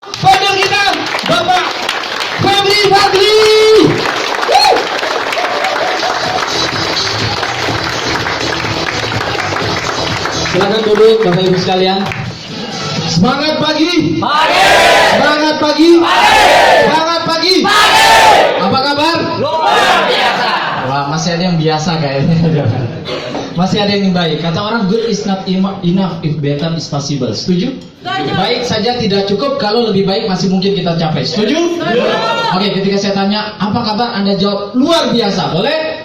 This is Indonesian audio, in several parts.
Founder kita, Bapak Febri Fadli. Silakan duduk Bapak Ibu sekalian. Semangat pagi. Pagi. Semangat pagi. Pagi. Semangat pagi. Pagi. Apa kabar? Luar biasa. Wah, masih ada yang biasa kayaknya. Masih ada yang baik. Kata orang, good is not enough if better is possible. Setuju? Baik saja tidak cukup kalau lebih baik masih mungkin kita capai. Setuju? Oke, ketika saya tanya, apa kabar? Anda jawab, luar biasa. Boleh?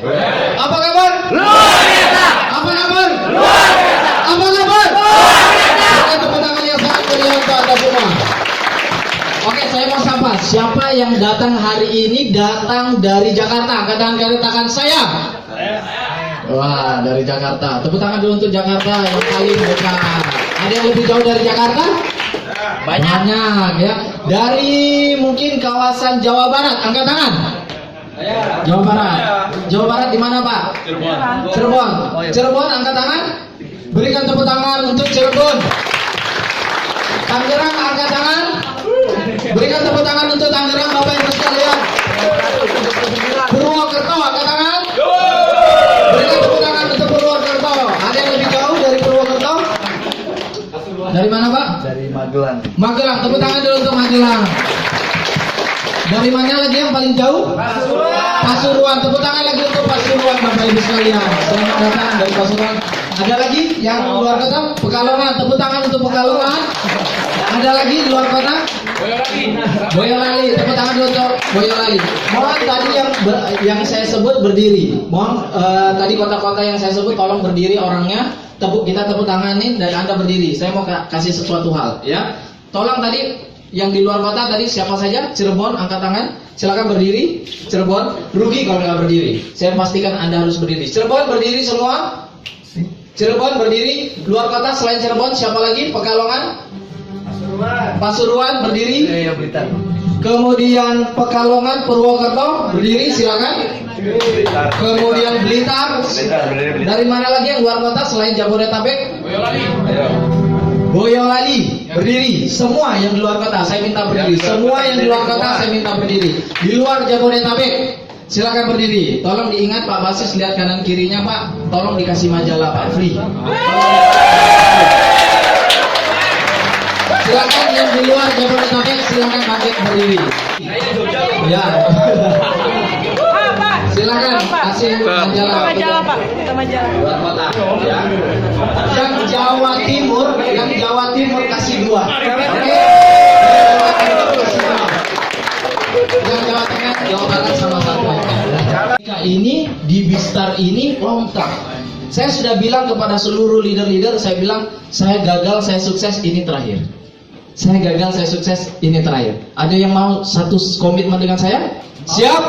Apa kabar? Luar biasa. Apa kabar? Luar biasa. Apa kabar? Luar biasa. Oke, tepuk tangan yang sangat meriah untuk Anda semua. Oke, saya mau sapa. Siapa yang datang hari ini datang dari Jakarta? Angkat tangan saya. Wah, dari Jakarta. Tepuk tangan dulu untuk Jakarta yang paling dekat. Ada yang lebih jauh dari Jakarta? Banyak ya. Dari mungkin kawasan Jawa Barat, angkat tangan. Jawa Barat. Jawa Barat di mana, Pak? Cirebon. Cirebon, angkat tangan. Berikan tepuk tangan untuk Cirebon. Tangerang, angkat tangan. Berikan tepuk tangan untuk Tangerang, Bapak Ibu sekalian. Purwokerto, angkat tangan. Berikan tepuk tangan untuk Purwokerto. Ada yang lebih jauh dari Purwokerto? Dari mana, Pak? Dari Magelang. Magelang, tepuk tangan dulu untuk Magelang. Dari mana lagi yang paling jauh? Pasuruan, tepuk tangan lagi untuk Pasuruan, Bapak Ibu sekalian. Selamat datang dari Pasuruan. Ada lagi yang luar kota? Pekalongan, tepuk tangan untuk Pekalongan. Ada lagi di luar kota? Boyolali, tepuk tangan dulu untuk Boyolali. Mohon tadi yang saya sebut berdiri. Mohon tadi kota-kota yang saya sebut tolong berdiri orangnya. Kita tepuk tanganin dan Anda berdiri. Saya mau kasih sesuatu hal, ya. Tolong tadi yang di luar kota tadi siapa saja? Cirebon, angkat tangan. Silakan berdiri. Cirebon, rugi kalau nggak berdiri. Saya pastikan Anda harus berdiri. Cirebon berdiri semua. Cirebon berdiri. Luar kota selain Cirebon siapa lagi? Pekalongan. Pasuruan berdiri. Kemudian Pekalongan, Purwokerto berdiri, silakan. Kemudian Blitar. Dari mana lagi yang luar kota selain Jabodetabek? Boyolali berdiri. Semua yang di luar kota saya minta berdiri. Semua yang di luar kota saya minta berdiri. Di luar Jabodetabek silakan berdiri. Tolong diingat Pak Basis, lihat kanan kirinya Pak. Tolong dikasih majalah Pak, free. Silakan yang di luar Jabodetabek silakan bangkit berdiri. Ya. Silakan kasih majalah. Majalah Pak, kita majalah. Luar kota. Ya. Yang Jawa Timur kasih 2. Oke. Yang Jawa Tengah, Jawa Barat sama satu. Ini di Bistar ini long term. Saya sudah bilang kepada seluruh leader-leader, saya bilang saya gagal, saya sukses, ini terakhir. Saya gagal, saya sukses, ini terakhir. Ada yang mau satu komitmen dengan saya? Siap?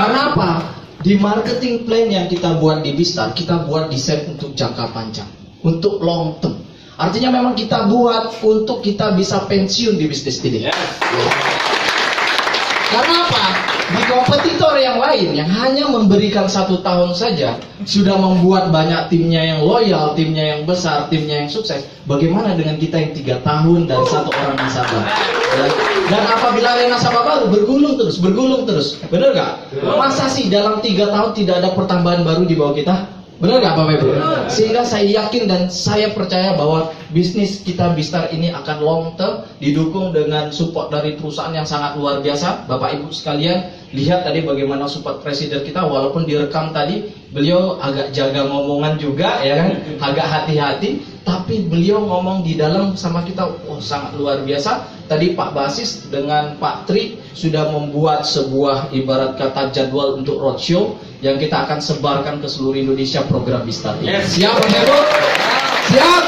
Karena apa? Di marketing plan yang kita buat di Bistar, kita buat desain untuk jangka panjang, untuk long term. Artinya memang kita buat untuk kita bisa pensiun di bisnis ini. Karena apa? Di kompetitor yang lain yang hanya memberikan 1 tahun saja sudah membuat banyak timnya yang loyal, timnya yang besar, timnya yang sukses. Bagaimana dengan kita yang 3 tahun dan 1 orang nasabah? Dan apabila ada nasabah baru bergulung terus, benar nggak? Masa sih dalam 3 tahun tidak ada pertambahan baru di bawah kita? Benar nggak Bapak Ibu? Sehingga saya yakin dan saya percaya bahwa bisnis kita Bistar ini akan long term, didukung dengan support dari perusahaan yang sangat luar biasa. Bapak Ibu sekalian, lihat tadi bagaimana support presiden kita, walaupun direkam tadi beliau agak jaga ngomongan juga, ya kan, agak hati-hati, tapi beliau ngomong di dalam sama kita, sangat luar biasa. Tadi Pak Basis dengan Pak Tri sudah membuat sebuah ibarat kata jadwal untuk roadshow yang kita akan sebarkan ke seluruh Indonesia program Bistar ini. Siap Bapak Ibu? Siap?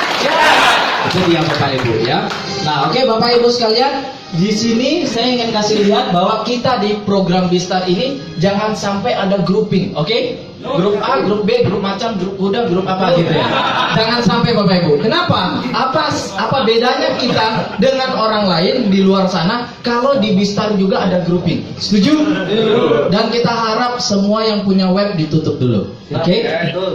Itu dia Bapak Ibu ya. Nah, oke Bapak Ibu sekalian, di sini saya ingin kasih lihat bahwa kita di program Bistar ini jangan sampai ada grouping, oke? Grup A, grup B, grup macan, grup kuda, grup apa gitu ya. Jangan sampai Bapak Ibu. Kenapa? Apa bedanya kita dengan orang lain di luar sana kalau di Bistar juga ada grouping? Setuju? Dan kita harap semua yang punya web ditutup dulu. Oke?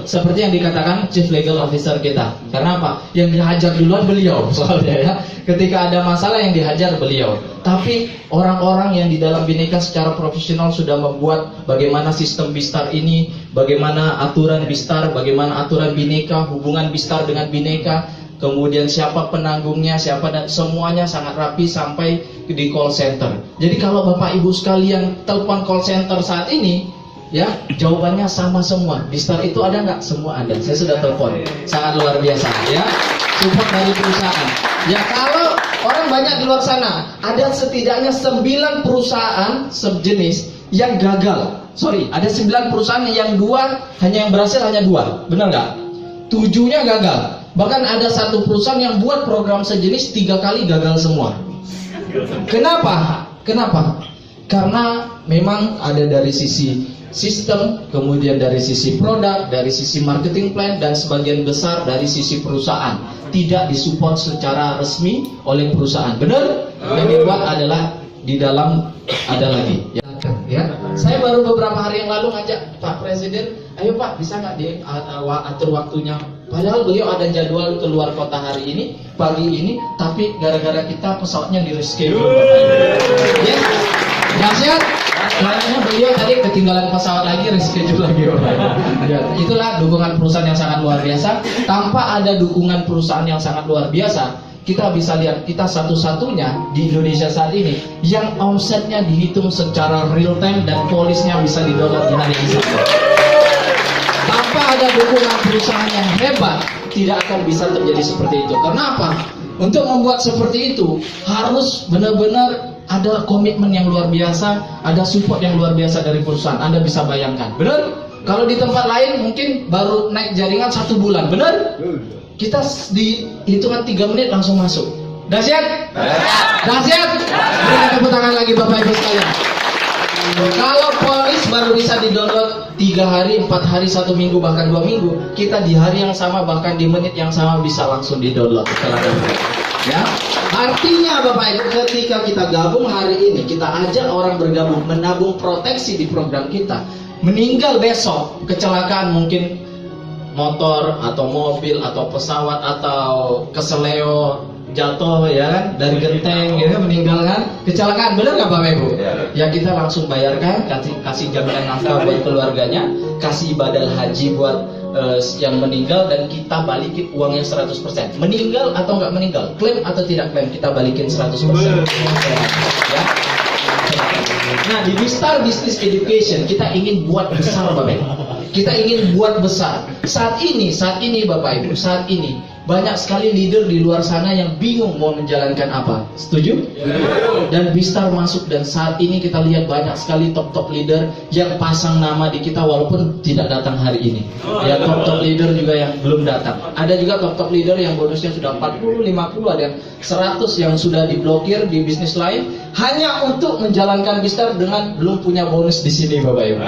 Seperti yang dikatakan Chief Legal Officer kita. Karena apa? Yang dihajar duluan beliau soalnya ya. Ketika ada masalah yang dihajar beliau. Tapi orang-orang yang di dalam Bhinneka secara profesional sudah membuat bagaimana sistem Bistar ini, bagaimana aturan Bistar, bagaimana aturan Bhinneka, hubungan Bistar dengan Bhinneka, kemudian siapa penanggungnya, siapa, dan semuanya sangat rapi sampai di call center. Jadi kalau Bapak Ibu sekalian telepon call center saat ini, ya jawabannya sama semua. Bistar itu ada nggak? Semua ada. Saya sudah telepon, sangat luar biasa ya. Support dari perusahaan. Ya kalau orang banyak di luar sana, ada setidaknya 9 perusahaan sejenis yang gagal. Sorry, ada 9 perusahaan yang hanya yang berhasil hanya 2, benar nggak? 7-nya gagal. Bahkan ada satu perusahaan yang buat program sejenis 3 kali gagal semua. Kenapa? Karena memang ada dari sisi sistem, kemudian dari sisi produk, dari sisi marketing plan, dan sebagian besar dari sisi perusahaan tidak disupport secara resmi oleh perusahaan. Benar? Yang dibuat adalah di dalam ada lagi. Ya, saya baru beberapa hari yang lalu ngajak Pak Presiden, ayo Pak, bisa nggak diatur waktunya? Padahal beliau ada jadwal keluar kota hari ini, pagi ini, tapi gara-gara kita pesawatnya di reschedule. Ya, dahsyat. Kayaknya beliau tadi ketinggalan pesawat lagi, reschedule lagi. Ya, itulah dukungan perusahaan yang sangat luar biasa. Tanpa ada dukungan perusahaan yang sangat luar biasa, kita bisa lihat kita satu-satunya di Indonesia saat ini yang omsetnya dihitung secara real time dan polisnya bisa didownload di hari ini. Tanpa ada dukungan perusahaan yang hebat, tidak akan bisa terjadi seperti itu. Kenapa? Untuk membuat seperti itu harus benar-benar ada komitmen yang luar biasa, ada support yang luar biasa dari perusahaan. Anda bisa bayangkan, benar? Kalau di tempat lain mungkin baru naik jaringan 1 bulan, benar? Kita di hitungan 3 menit langsung masuk. Dahsyat? Dahsyat? Berikan tepuk tangan lagi Bapak Ibu sekalian. Kalau polis baru bisa di-download 3 hari, 4 hari, 1 minggu, bahkan 2 minggu, kita di hari yang sama, bahkan di menit yang sama bisa langsung di-download. Ya, artinya Bapak Ibu, ketika kita gabung hari ini, kita ajak orang bergabung menabung proteksi di program kita. Meninggal besok, kecelakaan mungkin motor atau mobil atau pesawat atau keseleo jatuh ya kan, dari genteng ya kan, meninggal kan, kecelakaan, benar nggak Bapak Ibu? Ya kita langsung bayarkan, kasih jaminan nafkah buat keluarganya, kasih badal haji buat yang meninggal, dan kita balikin uangnya 100%. Meninggal atau nggak meninggal, klaim atau tidak klaim, kita balikin 100%. Ya. Nah di Bistar Business Education kita ingin buat besar Bapak Ibu. Kita ingin buat besar. Saat ini Bapak Ibu, saat ini banyak sekali leader di luar sana yang bingung mau menjalankan apa. Setuju? Dan Bistar masuk, dan saat ini kita lihat banyak sekali top leader yang pasang nama di kita walaupun tidak datang hari ini. Ya, top leader juga yang belum datang. Ada juga top leader yang bonusnya sudah 40, 50, ada yang 100 yang sudah diblokir di bisnis lain hanya untuk menjalankan Bistar dengan belum punya bonus di sini Bapak Ibu.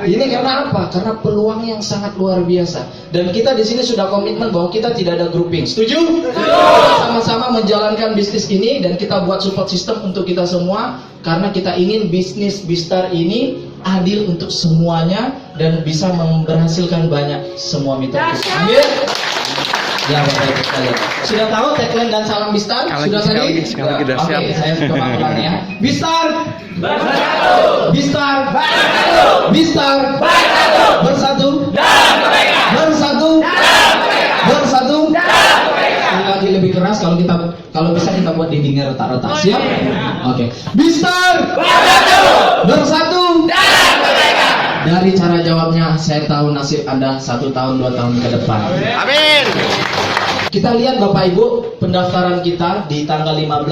Ini karena apa? Karena peluang yang sangat luar biasa. Dan kita di sini sudah komitmen bahwa kita tidak ada grouping. Setuju? Kita sama-sama menjalankan bisnis ini dan kita buat support system untuk kita semua karena kita ingin bisnis Bistar ini adil untuk semuanya dan bisa menghasilkan banyak semua mitra kita. Amin. Ya Bapak Ibu sekalian. Sudah tahu tagline dan salam Bistar? Sudah tadi? Oke, saya coba ulang ya. Bistar bersatu. Bistar bersatu. Bistar bersatu. Bersatu dalam kebaikan. Bersatu dalam kebaikan. Bersatu dalam kebaikan. Lagi lebih keras kalau bisa kita buat dindingnya retak-retak. Siap? Oke. Bistar bersatu. Bersatu dalam kebaikan. Dari cara jawabnya saya tahu nasib Anda 1 tahun 2 tahun ke depan. Amin. Kita lihat Bapak Ibu, pendaftaran kita di tanggal 15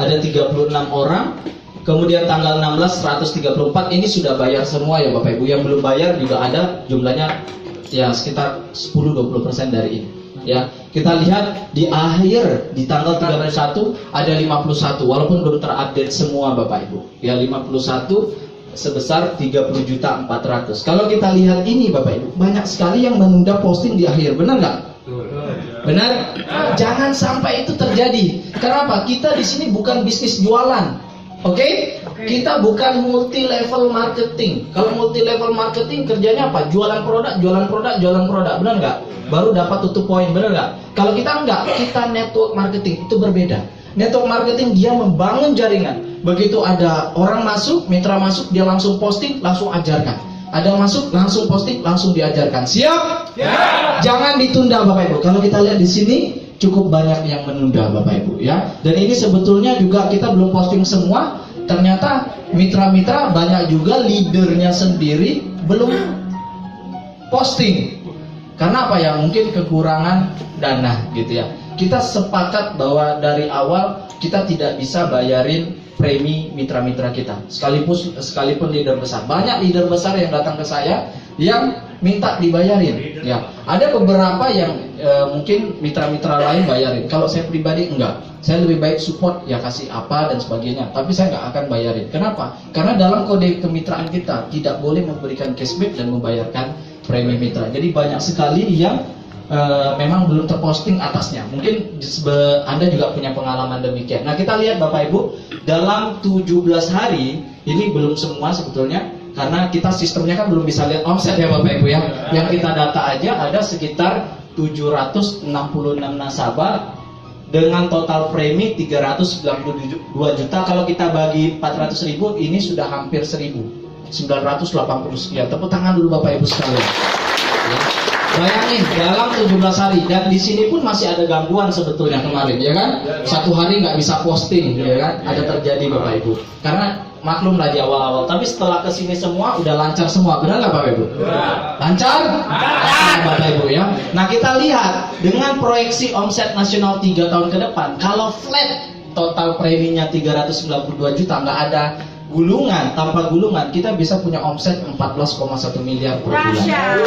ada 36 orang. Kemudian tanggal 16 134, ini sudah bayar semua ya Bapak Ibu. Yang belum bayar juga ada, jumlahnya ya sekitar 10-20% dari ini. Ya, kita lihat di akhir di tanggal 31 ada 51 walaupun belum terupdate semua Bapak Ibu. Ya 51 sebesar 30.400.000. Kalau kita lihat ini Bapak Ibu, banyak sekali yang menunda posting di akhir, benar nggak? Benar? Jangan sampai itu terjadi. Kenapa? Kita di sini bukan bisnis jualan. Oke? Kita bukan multi level marketing. Kalau multi level marketing kerjanya apa? Jualan produk, jualan produk, jualan produk. Benar nggak? Baru dapat tutup poin, benar nggak? Kalau kita enggak, kita network marketing, itu berbeda. Network marketing dia membangun jaringan. Begitu ada orang masuk, mitra masuk, dia langsung posting, langsung ajarkan. Ada masuk, langsung posting, langsung diajarkan. Siap? Ya. Jangan ditunda Bapak Ibu. Kalau kita lihat di sini cukup banyak yang menunda Bapak Ibu ya. Dan ini sebetulnya juga kita belum posting semua. Ternyata mitra-mitra banyak juga leadernya sendiri belum posting. Karena apa ya? Mungkin kekurangan dana gitu ya. Kita sepakat bahwa dari awal kita tidak bisa bayarin premi mitra-mitra kita, sekalipun leader besar. Banyak leader besar yang datang ke saya yang minta dibayarin. Ya, ada beberapa yang mungkin mitra-mitra lain bayarin. Kalau saya pribadi enggak, saya lebih baik support, ya kasih apa dan sebagainya. Tapi saya nggak akan bayarin. Kenapa? Karena dalam kode kemitraan kita tidak boleh memberikan cashback dan membayarkan premi mitra. Jadi banyak sekali yang memang belum terposting atasnya. Mungkin Anda juga punya pengalaman demikian. Nah, kita lihat Bapak Ibu, dalam 17 hari ini belum semua sebetulnya, karena kita sistemnya kan belum bisa lihat omset ya Bapak Ibu ya. Yang kita data aja ada sekitar 766 nasabah dengan total premi 392 juta. Kalau kita bagi 400.000 ini sudah hampir 1.980 sekian. Tepuk tangan dulu Bapak Ibu sekalian. Ya. Bayangin dalam 17 hari, dan di sini pun masih ada gangguan sebetulnya kemarin, ya kan? Satu hari nggak bisa posting, ya kan? Ada terjadi Bapak Ibu. Karena maklum lah di awal-awal, tapi setelah kesini semua udah lancar semua, benar nggak Bapak Ibu? Lancar? Lancar Bapak Ibu ya. Nah kita lihat dengan proyeksi omset nasional 3 tahun ke depan, kalau flat total preminya 392 juta, nggak ada gulungan, tanpa gulungan kita bisa punya omset 14,1 miliar per bulan. Ya,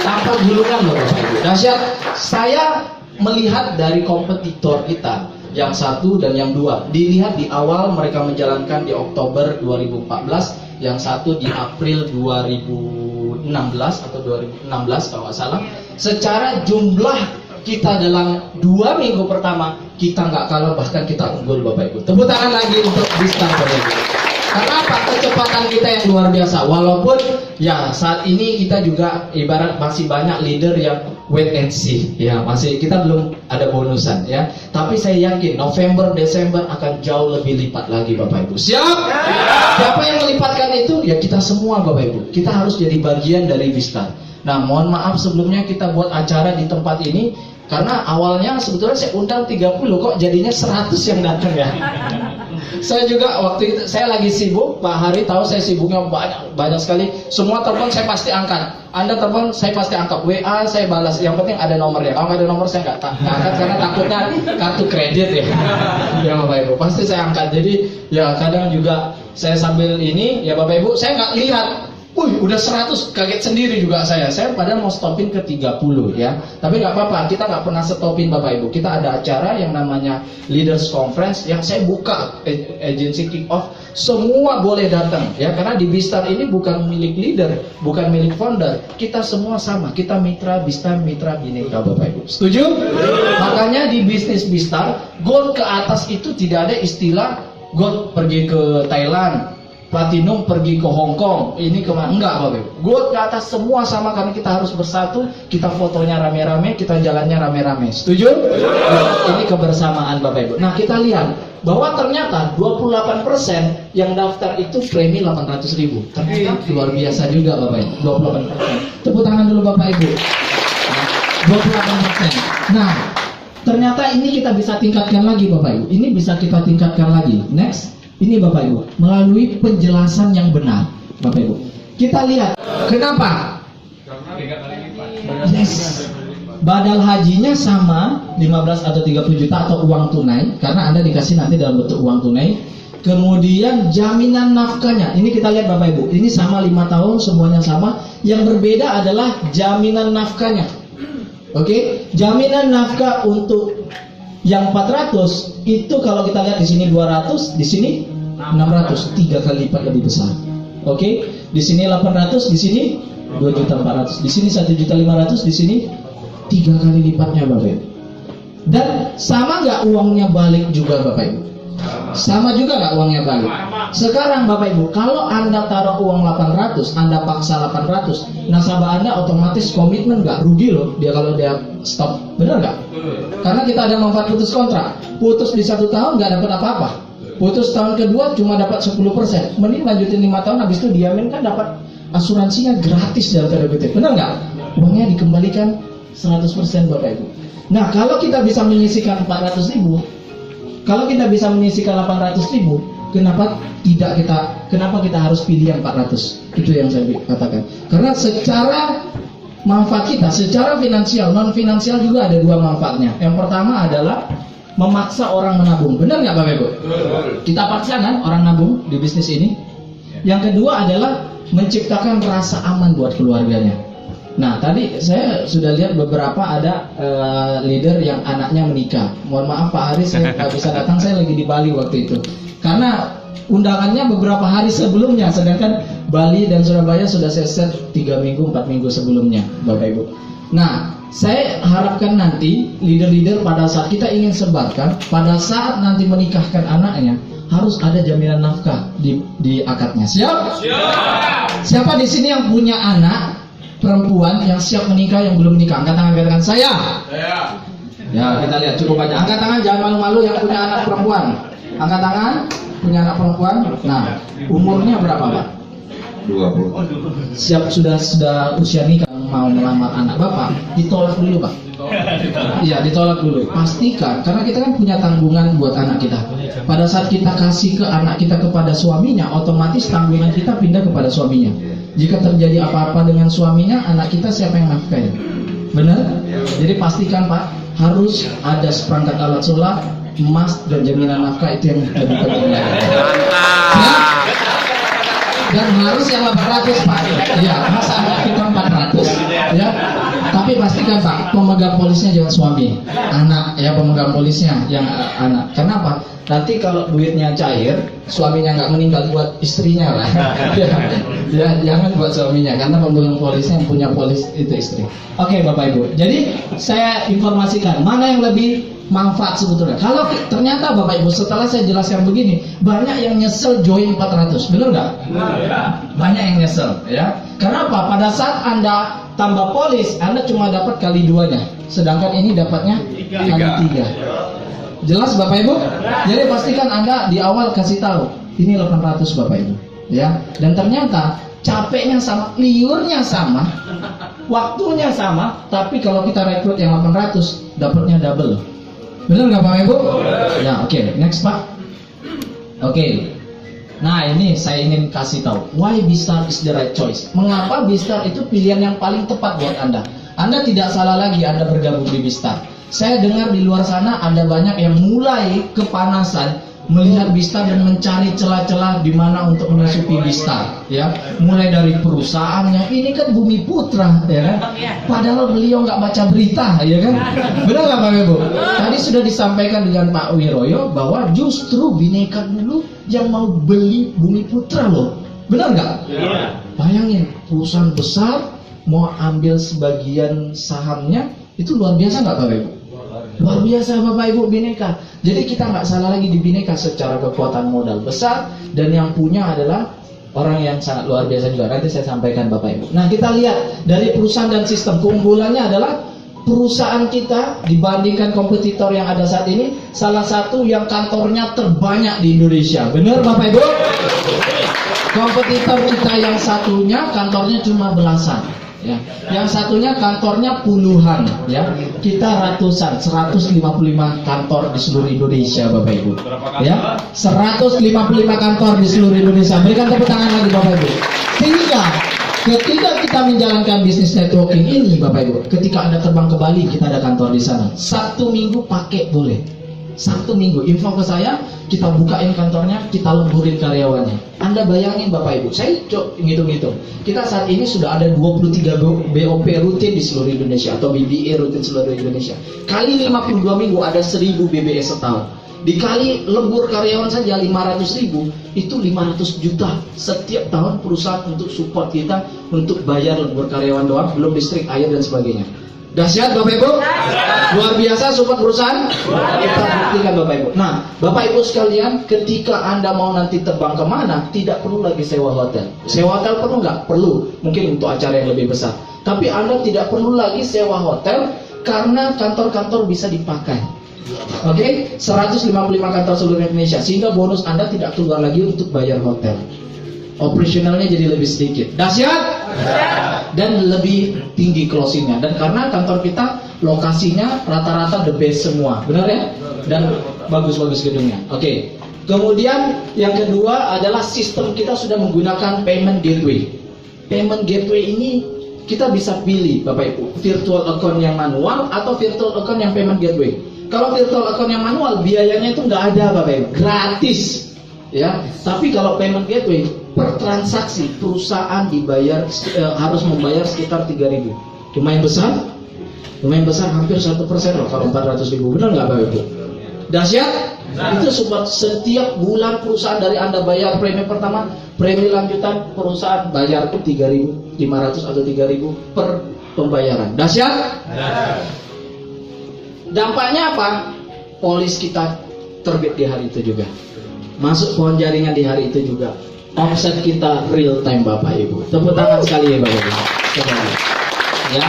tanpa gulungan loh Bapak Ibu. Dahsyat. Saya melihat dari kompetitor kita yang satu dan yang dua. Dilihat di awal mereka menjalankan di Oktober 2014, yang satu di April 2016 atau 2016 kalau nggak salah. Secara jumlah kita dalam 2 minggu pertama kita nggak kalah, bahkan kita unggul Bapak Ibu. Tepuk tangan lagi untuk Bistar Bapak Ibu. Karena apa? Kecepatan kita yang luar biasa. Walaupun ya saat ini kita juga ibarat masih banyak leader yang wait and see. Ya masih kita belum ada bonusan ya. Tapi saya yakin November, Desember akan jauh lebih lipat lagi Bapak Ibu. Siap? Siapa yang melipatkan itu? Ya kita semua Bapak Ibu. Kita harus jadi bagian dari Bistar. Nah mohon maaf sebelumnya kita buat acara di tempat ini, karena awalnya sebetulnya saya undang 30, kok jadinya 100 yang datang ya. Saya juga waktu itu saya lagi sibuk, Pak Hari tahu saya sibuknya banyak sekali. Semua telepon saya pasti angkat. Anda telepon saya pasti angkat. WA saya balas. Yang penting ada nomornya. Kalau nggak ada nomor saya nggak angkat karena takutnya kartu kredit ya. Ya Bapak Ibu pasti saya angkat. Jadi ya kadang juga saya sambil ini ya Bapak Ibu saya nggak lihat. Udah 100, kaget sendiri juga saya. Saya padahal mau stopin ke 30 ya. Tapi nggak apa-apa, kita nggak pernah stopin Bapak Ibu. Kita ada acara yang namanya Leaders Conference yang saya buka agency kick off. Semua boleh datang ya, karena di Bistar ini bukan milik leader, bukan milik founder. Kita semua sama, kita mitra Bistar, mitra Bhinneka Bapak Ibu. Setuju? Makanya di bisnis Bistar, gold ke atas itu tidak ada istilah gold pergi ke Thailand, Platinum pergi ke Hong Kong, ini kemana? Enggak Bapak Ibu. Gold ke atas semua sama, karena kita harus bersatu. Kita fotonya rame-rame, kita jalannya rame-rame. Setuju? Ini kebersamaan Bapak Ibu. Nah kita lihat bahwa ternyata 28% yang daftar itu premi 800.000. Ternyata luar biasa juga Bapak Ibu. 28%. Tepuk tangan dulu Bapak Ibu. 28%. Nah ternyata ini kita bisa tingkatkan lagi Bapak Ibu. Ini bisa kita tingkatkan lagi. Next. Ini Bapak Ibu, melalui penjelasan yang benar Bapak Ibu. Kita lihat, kenapa? Yes. Badal hajinya sama 15 atau 30 juta atau uang tunai, karena Anda dikasih nanti dalam bentuk uang tunai. Kemudian jaminan nafkahnya, ini kita lihat Bapak Ibu, ini sama 5 tahun, semuanya sama. Yang berbeda adalah jaminan nafkahnya. Oke, jaminan nafkah untuk yang 400 itu kalau kita lihat di sini 200, di sini 600, 3 kali lipat lebih besar. Oke, di sini 800, di sini 2.400.000, di sini 1.500.000, di sini 3 kali lipatnya Bapak Ibu. Dan sama nggak uangnya balik juga Bapak Ibu? Sama juga nggak uangnya balik? Sekarang Bapak Ibu, kalau Anda taruh uang 800, Anda paksa 800, nasabah Anda otomatis komitmen nggak? Rugi loh dia kalau dia stop, benar nggak? Karena kita ada manfaat putus kontrak. Putus di 1 tahun nggak dapat apa-apa. Putus tahun kedua cuma dapat 10%. Mending lanjutin 5 tahun, habis itu diamin kan dapat asuransinya gratis dalam tanda kutip, benar nggak? Uangnya dikembalikan 100% Bapak Ibu. Nah, kalau kita bisa menyisihkan 400.000, kalau kita bisa menyisihkan 800.000, kenapa kita harus pilih yang 400? Itu yang saya katakan. Karena secara manfaat kita, secara finansial, non finansial juga ada 2 manfaatnya. Yang pertama adalah memaksa orang menabung. Benar nggak Bapak Ibu? Kita paksa kan orang nabung di bisnis ini. Yang kedua adalah menciptakan rasa aman buat keluarganya. Nah, tadi saya sudah lihat beberapa ada leader yang anaknya menikah. Mohon maaf Pak Haris, saya nggak bisa datang, saya lagi di Bali waktu itu. Karena undangannya beberapa hari sebelumnya, sedangkan Bali dan Surabaya sudah saya set 3 minggu, 4 minggu sebelumnya, Bapak Ibu. Nah, saya harapkan nanti leader-leader pada saat kita ingin sebarkan, pada saat nanti menikahkan anaknya, harus ada jaminan nafkah di akadnya. Siap? Siap. Siapa di sini yang punya anak perempuan yang siap menikah, yang belum menikah? Angkat tangan, katakan saya. Ya, kita lihat cukup banyak. Angkat tangan, jangan malu-malu yang punya anak perempuan. Angkat tangan, punya anak perempuan. Nah, umurnya berapa Pak? 20. Siap, sudah usia nikah, mau melamar anak Bapak, ditolak dulu Pak. Iya, ditolak dulu. Pastikan, karena kita kan punya tanggungan buat anak kita. Pada saat kita kasih ke anak kita kepada suaminya, otomatis tanggungan kita pindah kepada suaminya. Jika terjadi apa-apa dengan suaminya, anak kita siapa yang nafkahin? Benar? Jadi pastikan Pak, harus ada seperangkat alat sholat, emas, dan jaminan nafkah, itu yang lebih penting. Ya? Dan harus yang 800 Pak. Ya, masa anak kita 400 ya. Tapi pastikan Pak, pemegang polisnya jangan suami, anak ya, pemegang polisnya yang anak. Kenapa? Nanti kalau duitnya cair, suaminya nggak meninggal, buat istrinya lah. Ya, jangan buat suaminya, karena pemegang polisnya yang punya polis itu istri. Oke Bapak Ibu, jadi saya informasikan mana yang lebih manfaat sebetulnya. Kalau ternyata Bapak Ibu setelah saya jelaskan begini, banyak yang nyesel join 400, benar nggak? Banyak yang nyesel ya. Kenapa? Pada saat Anda tambah polis, Anda cuma dapat kali 2-nya, sedangkan ini dapatnya kali 3. Jelas Bapak Ibu? Jadi pastikan Anda di awal kasih tahu ini 800 Bapak Ibu ya. Dan ternyata capeknya sama, liurnya sama, waktunya sama, tapi kalau kita rekrut yang 800 dapatnya double. Benar nggak Bapak Ibu? Ya, oke. Next Pak. Oke. Nah, ini saya ingin kasih tahu why Bistar is the right choice. Mengapa Bistar itu pilihan yang paling tepat buat Anda? Anda tidak salah lagi Anda bergabung di Bistar. Saya dengar di luar sana ada banyak yang mulai kepanasan melihat Bistar dan mencari celah-celah di mana untuk menyusupi Bistar, ya. Mulai dari perusahaannya, ini kan Bumi Putra, ya kan? Padahal beliau nggak baca berita, ya kan? Benar nggak Pak Ibu? Tadi sudah disampaikan dengan Pak Wiroyo bahwa justru Bhinneka dulu yang mau beli Bumi Putra loh. Benar nggak? Bayangin, perusahaan besar mau ambil sebagian sahamnya, itu luar biasa nggak Pak Ibu? Luar biasa Bapak Ibu Bhinneka. Jadi kita nggak salah lagi di Bhinneka secara kekuatan modal besar, dan yang punya adalah orang yang sangat luar biasa juga. Nanti saya sampaikan Bapak Ibu. Nah, kita lihat dari perusahaan dan sistem, keunggulannya adalah perusahaan kita dibandingkan kompetitor yang ada saat ini salah satu yang kantornya terbanyak di Indonesia. Benar Bapak Ibu? Kompetitor kita yang satunya kantornya cuma belasan. Ya. Yang satunya kantornya puluhan, ya. Kita ratusan, 155 kantor di seluruh Indonesia, Bapak Ibu. Ya, 155 kantor di seluruh Indonesia. Berikan tepuk tangan lagi, Bapak Ibu. Sehingga ketika kita menjalankan bisnis networking ini, Bapak Ibu, ketika Anda terbang ke Bali, kita ada kantor di sana. Sabtu Minggu pakai boleh. Sabtu Minggu, info ke saya, kita bukain kantornya, kita lemburin karyawannya. Anda bayangin Bapak Ibu, saya ngitung-ngitung, kita saat ini sudah ada 23 BOP rutin di seluruh Indonesia, atau BBA rutin seluruh Indonesia. Kali 52 minggu ada 1000 BBS setahun. Dikali lembur karyawan saja 500.000, itu 500 juta setiap tahun perusahaan untuk support kita untuk bayar lembur karyawan doang, belum listrik, air dan sebagainya. Dahsyat Bapak Ibu? Luar biasa support perusahaan? Kita buktikan Bapak Ibu. Nah, Bapak Ibu sekalian, ketika Anda mau nanti terbang kemana, tidak perlu lagi sewa hotel. Sewa hotel perlu nggak? Perlu, mungkin untuk acara yang lebih besar. Tapi Anda tidak perlu lagi sewa hotel karena kantor-kantor bisa dipakai. Oke, 155 kantor seluruh Indonesia, sehingga bonus Anda tidak keluar lagi untuk bayar hotel. Operasionalnya jadi lebih sedikit. Dahsyat? Dan lebih tinggi closingnya. Dan karena kantor kita lokasinya rata-rata the best semua, benar ya? Dan bagus-bagus gedungnya. Oke. Kemudian yang kedua adalah sistem kita sudah menggunakan payment gateway. Payment gateway ini kita bisa pilih Bapak Ibu, virtual account yang manual atau virtual account yang payment gateway. Kalau virtual account yang manual biayanya itu nggak ada Bapak Ibu, gratis ya. Tapi kalau payment gateway per transaksi perusahaan dibayar harus membayar sekitar 3.000. Lumayan besar, hampir 1% loh kalau 400.000. Benar nggak Bapak Ibu? Dahsyat? Itu support setiap bulan perusahaan dari Anda bayar premi pertama, premi lanjutan perusahaan bayar pun 3.500 atau 3.000 per pembayaran. Dahsyat? Dampaknya apa? Polis kita terbit di hari itu juga, masuk pohon jaringan di hari itu juga. Omset kita real time Bapak Ibu. Tepuk tangan sekali ya Bapak Ibu. Ya.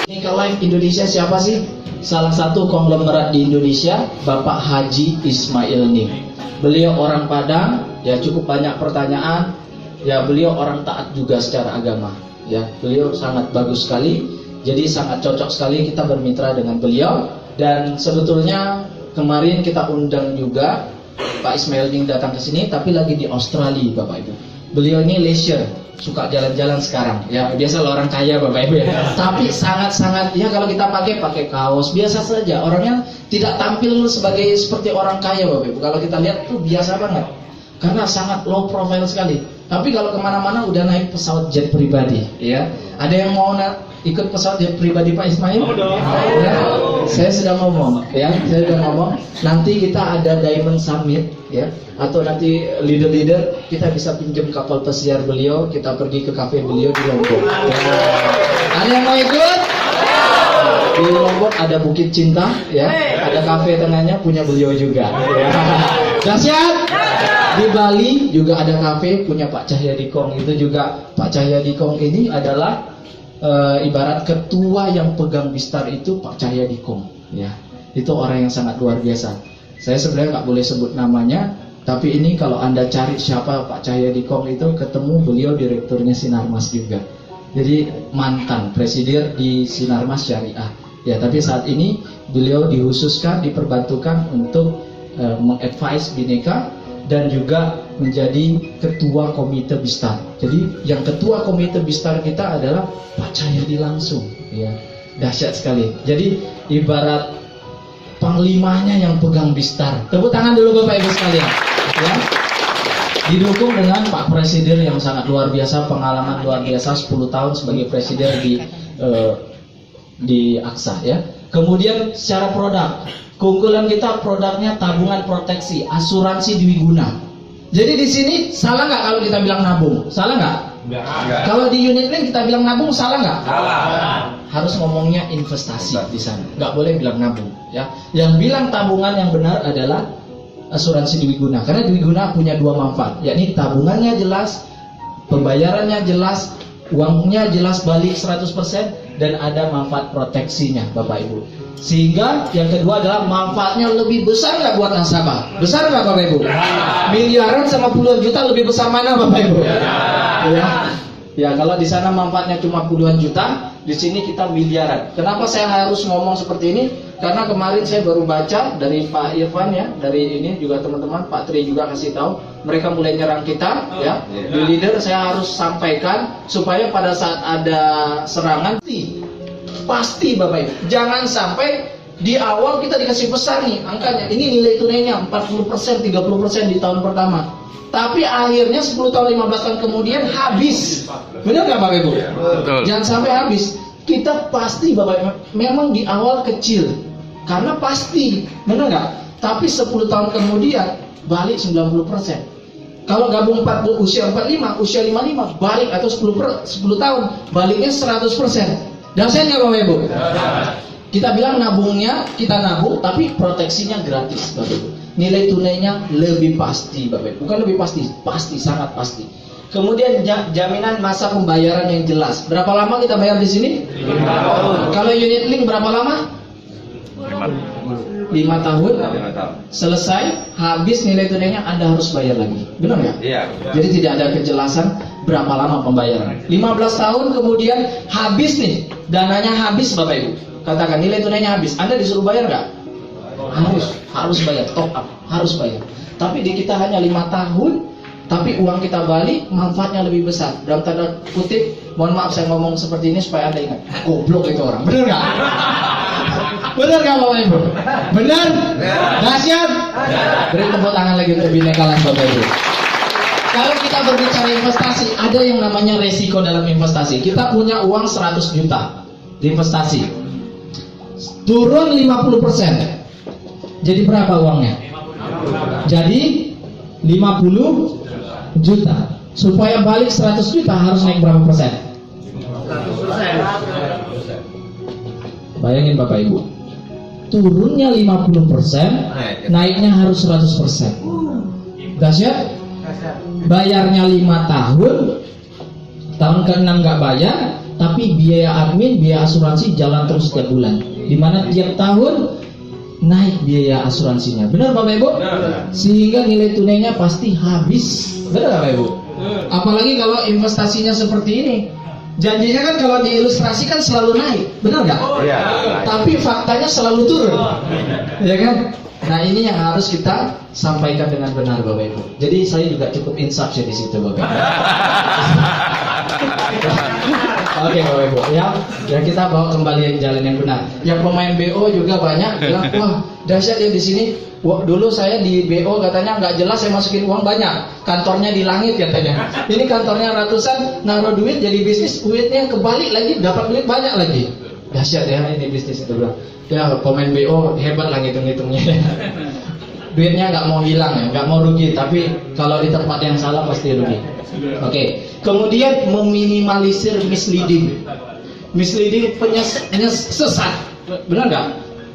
Clinical Life Indonesia siapa sih? Salah satu konglomerat di Indonesia, Bapak Haji Ismail Nim. Beliau orang Padang, ya cukup banyak pertanyaan. Ya beliau orang taat juga secara agama. Ya beliau sangat bagus sekali. Jadi sangat cocok sekali kita bermitra dengan beliau. Dan sebetulnya kemarin kita undang juga Pak Ismail Ning datang ke sini, tapi lagi di Australia Bapak Ibu. Beliau ini leisure, suka jalan-jalan sekarang. Ya biasa orang kaya Bapak Ibu ya. Tapi sangat-sangat ya kalau kita pakai kaos biasa saja. Orangnya tidak tampil seperti orang kaya Bapak Ibu. Kalau kita lihat tuh biasa banget. Karena sangat low profile sekali. Tapi kalau kemana-mana udah naik pesawat jet pribadi, ya. Ada yang mau ikut pesawat jet pribadi Pak Ismail? Ya, saya sudah ngomong, ya. Saya sudah ngomong. Nanti kita ada Diamond Summit, ya. Atau nanti leader-leader kita bisa pinjam kapal pesiar beliau, kita pergi ke kafe beliau di Lombok. Ya. Ada yang mau ikut? Di Lombok ada Bukit Cinta, ya. Ada kafe tengahnya punya beliau juga. Ya. Dahsyat. Di Bali juga ada kafe punya Pak Cahyadi Kong. Itu juga Pak Cahyadi Kong ini adalah ibarat ketua yang pegang Bistar itu Pak Cahyadi Kong, ya. Itu orang yang sangat luar biasa. Saya sebenarnya nggak boleh sebut namanya, tapi ini kalau Anda cari siapa Pak Cahyadi Kong itu, ketemu beliau direkturnya Sinarmas juga. Jadi mantan presidir di Sinarmas Syariah. Ya, tapi saat ini beliau dihususkan, diperbantukan untuk mengadvise Bhinneka dan juga menjadi ketua komite Bistar. Jadi yang ketua komite Bistar kita adalah Pak Cahyadi langsung, ya. Dahsyat sekali. Jadi ibarat panglimanya yang pegang Bistar. Tepuk tangan dulu Bapak Ibu sekalian, ya. Didukung dengan Pak Presiden yang sangat luar biasa, pengalaman luar biasa 10 tahun sebagai presiden di Aksa, ya. Kemudian secara produk, keunggulan kita produknya tabungan proteksi, asuransi Dwi Guna. Jadi di sini salah nggak kalau kita bilang nabung? Salah nggak? Enggak. Kalau di unit link kita bilang nabung, salah nggak? Salah. Harus ngomongnya investasi di sana. Nggak boleh bilang nabung, ya. Yang bilang tabungan yang benar adalah asuransi Dwi Guna. Karena Dwi Guna punya dua manfaat, yakni tabungannya jelas, pembayarannya jelas, uangnya jelas balik 100%, dan ada manfaat proteksinya Bapak Ibu. Sehingga yang kedua adalah manfaatnya lebih besar nggak buat nasabah? Besar nggak Bapak Ibu? Miliaran sama puluhan juta lebih besar mana Bapak Ibu? Ya, ya kalau di sana manfaatnya cuma puluhan juta, di sini kita miliaran. Kenapa saya harus ngomong seperti ini? Karena kemarin saya baru baca dari Pak Irfan, ya, dari ini juga teman-teman, Pak Tri juga kasih tahu, mereka mulai nyerang kita, ya. Di leader saya harus sampaikan supaya pada saat ada serangan pasti Bapak Ibu, jangan sampai di awal kita dikasih besar nih angkanya, ini nilai tunainya 40%, 30% di tahun pertama, tapi akhirnya 10 tahun, 15 tahun kemudian habis. Benar nggak Bapak Ibu? Betul. Jangan sampai habis. Kita pasti Bapak Ibu memang di awal kecil, karena pasti, benar nggak? Tapi 10 tahun kemudian balik 90%. Kalau gabung usia 45, usia 55 balik atau 10 tahun baliknya 100%. Dahsyat nggak Bapak Ibu? Kita bilang nabungnya, kita nabung tapi proteksinya gratis Bapak Ibu. Nilai tunainya lebih pasti Bapak Ibu. Bukan lebih pasti, pasti, sangat pasti. Kemudian jaminan masa pembayaran yang jelas. Berapa lama kita bayar di sini? 5 tahun. Kalau unit link berapa lama? 5 tahun. 5 tahun. Selesai, habis nilai tunainya Anda harus bayar lagi. Benar nggak? Iya. Jadi tidak ada kejelasan berapa lama pembayaran. 15 tahun kemudian habis nih, dananya habis Bapak Ibu. Katakan nilai tunainya habis, Anda disuruh bayar nggak? Harus bayar, top up, harus bayar. Tapi di kita hanya 5 tahun, tapi uang kita balik, manfaatnya lebih besar. Dalam tanda kutip, mohon maaf saya ngomong seperti ini supaya Anda ingat, goblok itu orang. Benar nggak? Benar nggak Bapak Ibu? Benar? Dahsyat? Beri tepuk tangan lagi untuk Bhinneka Land Bapak Ibu. Kalau kita berbicara investasi, ada yang namanya resiko dalam investasi. Kita punya uang 100 juta di investasi, turun 50%. Jadi berapa uangnya? Jadi 50 juta. Supaya balik 100 juta harus naik berapa persen? 100%. Bayangin Bapak Ibu, turunnya 50%, naiknya harus 100%. Dahsyat? Bayarnya 5 tahun, tahun ke-6 nggak bayar, tapi biaya admin, biaya asuransi jalan terus setiap bulan. Dimana tiap tahun naik biaya asuransinya. Benar Bapak Ibu? Sehingga nilai tunainya pasti habis. Benar Bapak Ibu? Apalagi kalau investasinya seperti ini. Janjinya kan kalau diilustrasikan selalu naik. Benar nggak? Iya. Tapi faktanya selalu turun. Ya kan? Nah ini yang harus kita sampaikan dengan benar Bapak Ibu. Jadi saya juga cukup insaf di situ Bapak Ibu. Oke Bapak Ibu, ya kita bawa kembali jalan yang benar. Yang pemain BO juga banyak bilang, wah dahsyat ya di sini. Wah, dulu saya di BO katanya nggak jelas, saya masukin uang banyak, kantornya di langit katanya. Ini kantornya ratusan, naruh duit jadi bisnis, duitnya kebalik lagi, dapat duit banyak lagi. Dahsyat ya ini bisnis itu bilang. Ya pemain BO hebat lah ngitung-ngitungnya. Duitnya nggak mau hilang ya, nggak mau rugi, tapi kalau di tempat yang salah pasti rugi. Oke. Kemudian meminimalisir misleading. Misleading sesat. Benar nggak?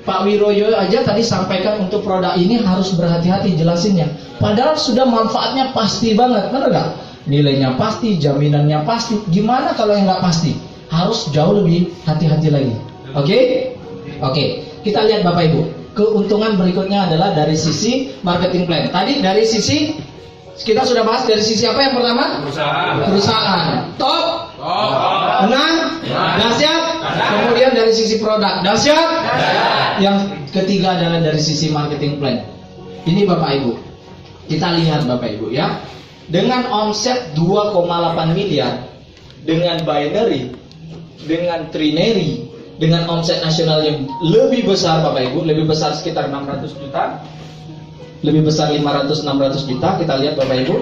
Pak Wiroyo aja tadi sampaikan untuk produk ini harus berhati-hati jelasinnya. Padahal sudah manfaatnya pasti banget, benar nggak? Nilainya pasti, jaminannya pasti. Gimana kalau yang nggak pasti? Harus jauh lebih hati-hati lagi. Oke? Oke. Kita lihat Bapak Ibu. Keuntungan berikutnya adalah dari sisi marketing plan. Tadi dari sisi kita sudah bahas dari sisi apa yang pertama? Perusahaan. Top. Menang. Dahsyat. Kemudian dari sisi produk. Dahsyat. Yang ketiga adalah dari sisi marketing plan. Ini Bapak Ibu. Kita lihat Bapak Ibu ya. Dengan omset 2,8 miliar, dengan binary, dengan trinary, dengan omset nasional yang lebih besar Bapak Ibu, lebih besar sekitar 600 juta, lebih besar 500-600 juta. Kita lihat Bapak Ibu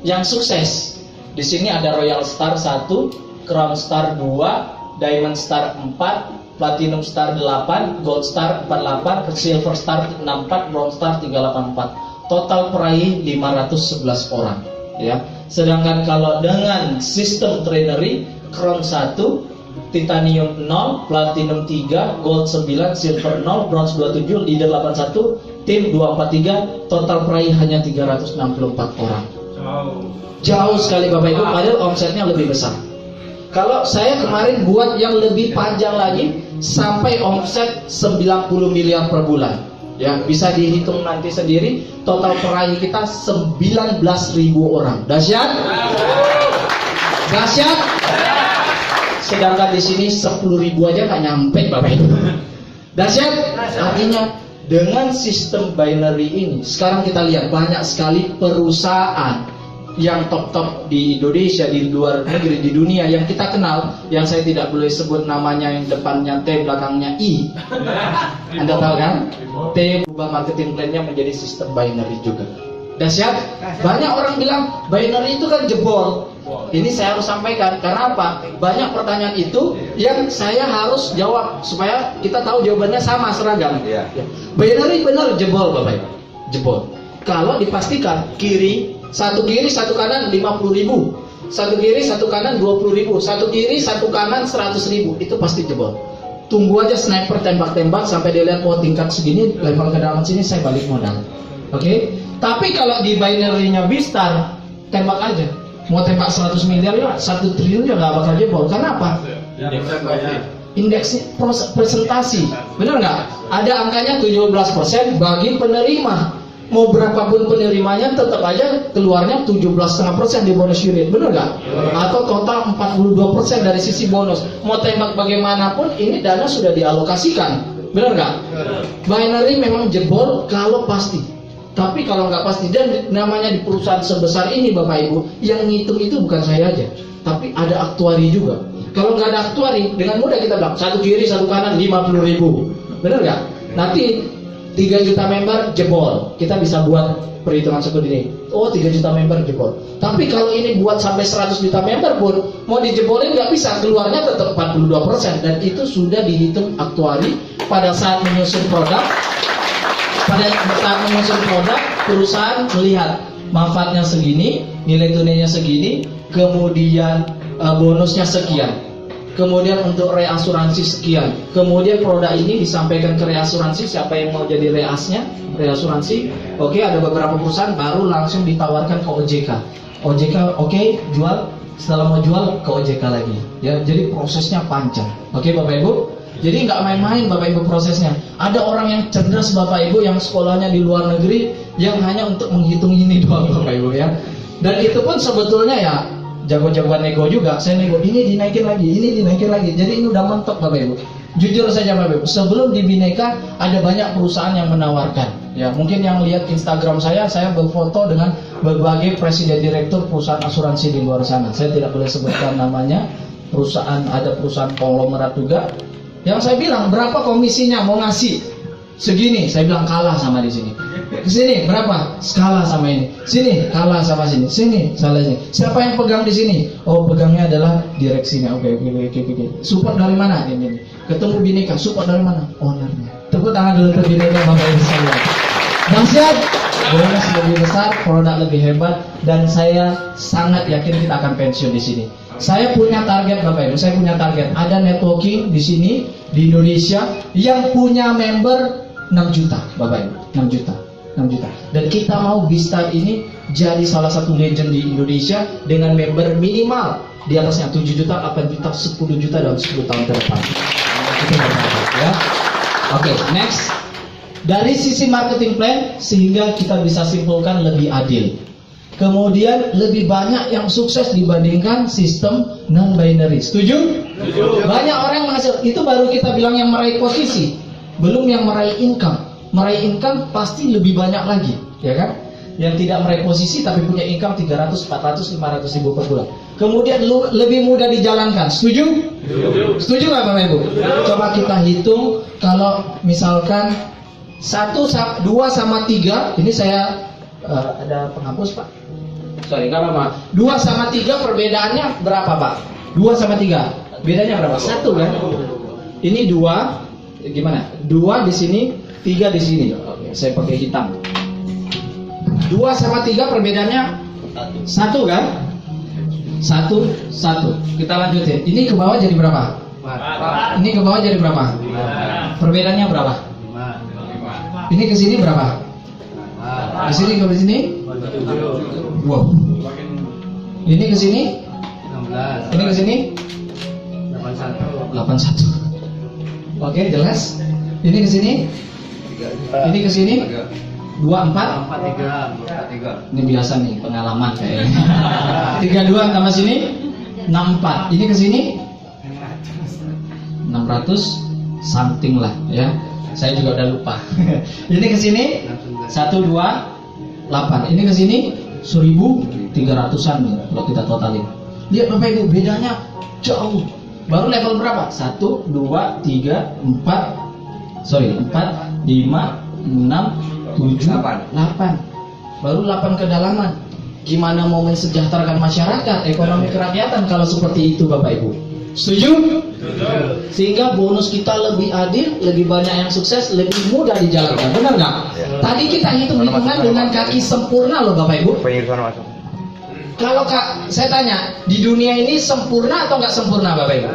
yang sukses. Di sini ada Royal Star 1, Crown Star 2, Diamond Star 4, Platinum Star 8, Gold Star 48, Silver Star 64, Bronze Star 384. Total peraih 511 orang ya. Sedangkan kalau dengan sistem trinary, Crown 1, Titanium 0, Platinum 3, Gold 9, Silver 0, Bronze 27, Leader 81, Tim 243, total peraih hanya 364 orang. Jauh sekali Bapak Ibu, padahal omsetnya lebih besar. Kalau saya kemarin buat yang lebih panjang lagi, sampai omset 90 miliar per bulan. Ya, bisa dihitung nanti sendiri, total peraih kita 19.000 orang. Dahsyat? Dahsyat? Sedangkan di sini 10.000 aja nggak nyampe Bapak Ibu. Dahsyat? Artinya dengan sistem binary ini, sekarang kita lihat banyak sekali perusahaan yang top-top di Indonesia, di luar negeri, di dunia yang kita kenal, yang saya tidak boleh sebut namanya, yang depannya T, belakangnya I. Anda tahu kan? T berubah marketing plan-nya menjadi sistem binary juga. Dahsyat. Banyak orang bilang binary itu kan jebol. Ini saya harus sampaikan. Karena apa? Banyak pertanyaan itu yang saya harus jawab supaya kita tahu jawabannya sama, seragam. Iya. Binary benar jebol, Bapak Ibu. Jebol. Kalau dipastikan satu kiri satu kanan 50.000, satu kiri satu kanan 20.000, satu kiri satu kanan 100.000, itu pasti jebol. Tunggu aja sniper tembak-tembak sampai dia lihat tingkat segini, lempar ke dalam sini, saya balik modal. Oke? Tapi kalau di binary-nya Bistar, tembak aja. Mau tembak 100 miliar ya, 1 triliun ya nggak bakal jebol. Karena apa? Indeksnya presentasi, benar nggak? Ada angkanya 17% bagi penerima. Mau berapapun penerimanya tetap aja keluarnya 17,5% di bonus unit, benar nggak? Atau total 42% dari sisi bonus. Mau tembak bagaimanapun ini dana sudah dialokasikan, benar nggak? Binary memang jebol kalau pasti. Tapi kalau nggak pasti, dan namanya di perusahaan sebesar ini Bapak Ibu, yang ngitung itu bukan saya aja, tapi ada aktuari juga. Kalau nggak ada aktuari, dengan mudah kita bilang satu kiri satu kanan 50.000, benar nggak? Nanti 3 juta member jebol, kita bisa buat perhitungan seperti ini. Oh 3 juta member jebol. Tapi kalau ini buat sampai 100 juta member pun mau dijebolin nggak bisa, keluarnya tetap 42%, dan itu sudah dihitung aktuari pada saat menyusun produk. Pada saat menyusun produk, perusahaan melihat manfaatnya segini, nilai tunainya segini, kemudian bonusnya sekian, kemudian untuk reasuransi sekian, kemudian produk ini disampaikan ke reasuransi, siapa yang mau jadi reasuransi, oke, ada beberapa perusahaan baru langsung ditawarkan ke OJK, oke, jual, setelah mau jual ke OJK lagi, ya, jadi prosesnya panjang, oke Bapak Ibu. Jadi nggak main-main Bapak Ibu prosesnya. Ada orang yang cerdas Bapak Ibu yang sekolahnya di luar negeri yang hanya untuk menghitung ini doang Bapak Ibu ya. Dan itu pun sebetulnya ya jago-jagoan nego juga. Saya nego ini dinaikin lagi, ini dinaikin lagi. Jadi ini udah mentok Bapak Ibu. Jujur saja Bapak Ibu, sebelum di Bhinneka ada banyak perusahaan yang menawarkan. Ya mungkin yang lihat Instagram saya berfoto dengan berbagai presiden direktur perusahaan asuransi di luar sana. Saya tidak boleh sebutkan namanya. Ada perusahaan konglomerat juga. Yang saya bilang berapa komisinya mau ngasih segini, saya bilang kalah sama di sini. Kesini berapa? Kalah sama ini. Sini kalah sama sini. Sini salah sini. Siapa yang pegang di sini? Oh pegangnya adalah direksinya. Oke. Support dari mana? Ini. Ketemu Bhinneka. Support dari mana? Ownernya. Tepuk tangan dulu untuk Bhinneka Bapak Ibu sekalian. Dahsyat. Bonus lebih besar, produk lebih hebat, dan saya sangat yakin kita akan pensiun di sini. Saya punya target Bapak Ibu, ada networking di sini di Indonesia yang punya member 6 juta Bapak Ibu, 6 juta. Dan kita mau Bistar ini jadi salah satu legend di Indonesia dengan member minimal di atasnya 7 juta, 8 juta, 10 juta dalam 10 tahun ke depan. Itu Bapak Ibu ya. Oke, next. Dari sisi marketing plan sehingga kita bisa simpulkan lebih adil. Kemudian lebih banyak yang sukses dibandingkan sistem non-binary. Setuju? Banyak orang yang menghasilkan. Itu baru kita bilang yang meraih posisi, belum yang meraih income. Meraih income pasti lebih banyak lagi, ya kan? Yang tidak meraih posisi tapi punya income 300, 400, 500 ribu per bulan. Kemudian lebih mudah dijalankan. Setuju? Setuju nggak Bapak Ibu? Coba kita hitung kalau misalkan 2 sama 3, ini saya ada penghapus Pak. Sorry, nggak apa-apa. 2 sama 3 perbedaannya berapa Pak? 2 sama 3 bedanya berapa? 1 kan? Ini 2, gimana? 2 di sini, 3 di sini. Oke, saya pakai hitam. 2 sama 3 perbedaannya 1 kan? 1. Kita lanjutin. Ini ke bawah jadi berapa? 4. Ini ke bawah jadi berapa? 5. Perbedaannya berapa? 5. Ini ke sini berapa? Di sini ke sini? Wow. Ini ke sini? 16. Ini ke sini? 81. Oke, jelas. Ini ke sini? Ini ke sini? 24. 43. Ini biasa nih pengalaman kayaknya. 32 tambah sini? 64. Ini ke sini? 600 something lah ya. Saya juga udah lupa. Ini ke sini 128. Ini ke sini 1.300-an nih kalau kita totalin. Lihat Bapak Ibu, bedanya jauh. Baru level berapa? 1, 2, 3, 4, 5, 6, 7, 8. Baru 8 kedalaman. Gimana mau mensejahterakan masyarakat, ekonomi kerakyatan kalau seperti itu Bapak Ibu? Setuju? Sehingga bonus kita lebih adil, lebih banyak yang sukses, lebih mudah dijalankan. Benar nggak? Tadi kita hitung-hitungan dengan kaki sempurna loh Bapak Ibu. Kalau saya tanya, di dunia ini sempurna atau nggak sempurna Bapak Ibu?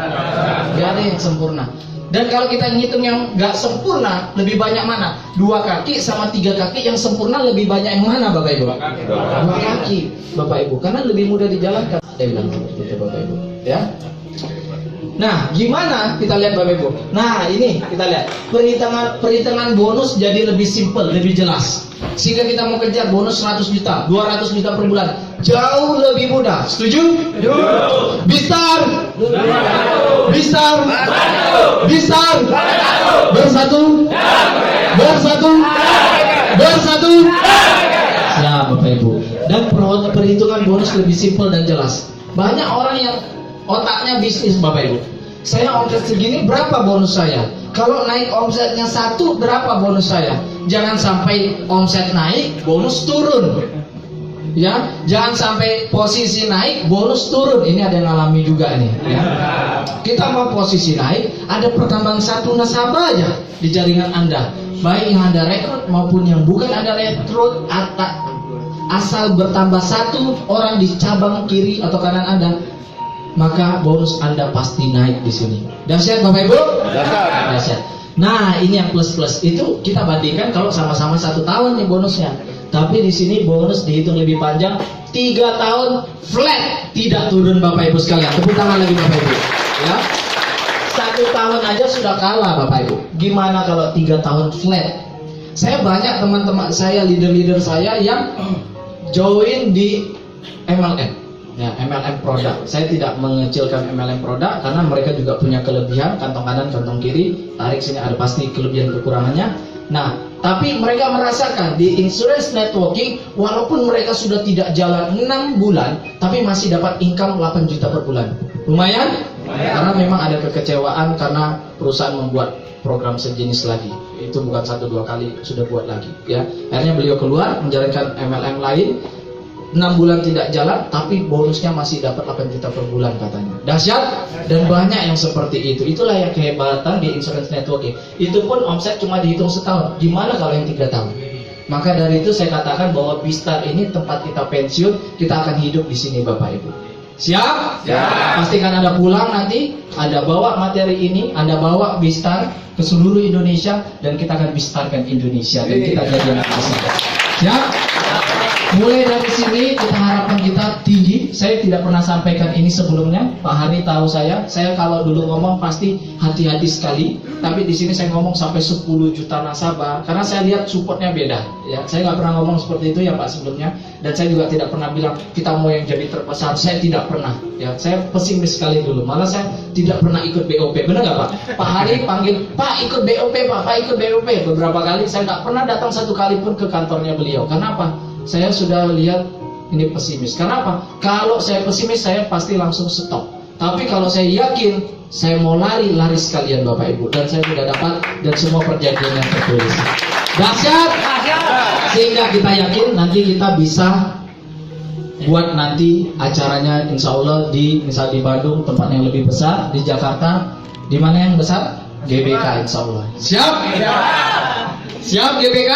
Nggak ada yang sempurna. Dan kalau kita ngitung yang nggak sempurna, lebih banyak mana? 2 kaki sama 3 kaki, yang sempurna lebih banyak yang mana Bapak Ibu? 2 kaki Bapak Ibu, karena lebih mudah dijalankan. Saya bilang seperti itu Bapak Ibu. Ya. Nah, gimana kita lihat Bapak Ibu? Nah, ini kita lihat perhitungan bonus jadi lebih simple, lebih jelas. Sehingga kita mau kejar bonus 100 juta, 200 juta per bulan, jauh lebih mudah. Setuju? Bistar, bistar, bistar, bersatu, bersatu, bersatu. Ya Bapak Ibu. Dan perhitungan bonus lebih simple dan jelas. Banyak orang yang otaknya bisnis Bapak Ibu. Saya omset segini, berapa bonus saya? Kalau naik omsetnya 1, berapa bonus saya? Jangan sampai omset naik, bonus turun. Ya, jangan sampai posisi naik, bonus turun. Ini ada yang alami juga nih. Ya. Kita mau posisi naik, ada pertambahan 1 nasabah aja di jaringan Anda. Baik yang Anda rekrut maupun yang bukan Anda rekrut, asal bertambah 1 orang di cabang kiri atau kanan Anda, maka bonus Anda pasti naik di sini. Dahsyat Bapak Ibu? Dahsyat. Nah, ini yang plus-plus itu kita bandingkan kalau sama-sama 1 tahun nih bonusnya. Tapi di sini bonus dihitung lebih panjang, 3 tahun flat, tidak turun Bapak Ibu sekalian. Tepuk tangan lagi Bapak Ibu. Ya. 1 tahun aja sudah kalah Bapak Ibu. Gimana kalau 3 tahun flat? Saya banyak teman-teman saya, leader-leader saya yang join di MLM. Ya, MLM produk. Saya tidak mengecilkan MLM produk karena mereka juga punya kelebihan, kantong kanan, kantong kiri, tarik sini ada pasti kelebihan kekurangannya. Nah, tapi mereka merasakan di insurance networking, walaupun mereka sudah tidak jalan 6 bulan, tapi masih dapat income 8 juta per bulan. Lumayan? Karena memang ada kekecewaan karena perusahaan membuat program sejenis lagi. Itu bukan 1-2 kali, sudah buat lagi. Ya, akhirnya beliau keluar menjalankan MLM lain. 6 bulan tidak jalan, tapi bonusnya masih dapat 8 juta per bulan katanya. Dahsyat, dan banyak yang seperti itu. Itulah yang kehebatan di insurance networking. Itu pun omset cuma dihitung setahun. Gimana kalau yang 3 tahun? Maka dari itu saya katakan bahwa Bistar ini tempat kita pensiun, kita akan hidup di sini Bapak Ibu. Siap? Siap. Pastikan Anda pulang nanti, Anda bawa materi ini, Anda bawa Bistar ke seluruh Indonesia, dan kita akan bistarkan Indonesia, dan kita jadi anak besar. Siap? Mulai dari sini kita harapkan kita tinggi. Saya tidak pernah sampaikan ini sebelumnya. Pak Hari tahu saya kalau dulu ngomong pasti hati-hati sekali. Tapi di sini saya ngomong sampai 10 juta nasabah karena saya lihat supportnya beda. Ya, saya nggak pernah ngomong seperti itu ya Pak sebelumnya. Dan saya juga tidak pernah bilang kita mau yang jadi terbesar. Saya tidak pernah. Ya, saya pesimis sekali dulu. Malah saya tidak pernah ikut BOP. Benar nggak Pak? Pak Hari panggil Pak ikut BOP Pak ikut BOP. Beberapa kali saya nggak pernah datang 1 kali pun ke kantornya beliau. Kenapa? Saya sudah lihat ini pesimis. Kenapa? Kalau saya pesimis saya pasti langsung stop. Tapi kalau saya yakin, saya mau lari sekalian Bapak Ibu. Dan saya sudah dapat dan semua perjanjiannya tertulis. Dahsyat. Sehingga kita yakin nanti kita bisa buat nanti acaranya insya Allah misal di Bandung tempat yang lebih besar, di Jakarta di mana yang besar? GBK insya Allah. Siap? Siap GBK?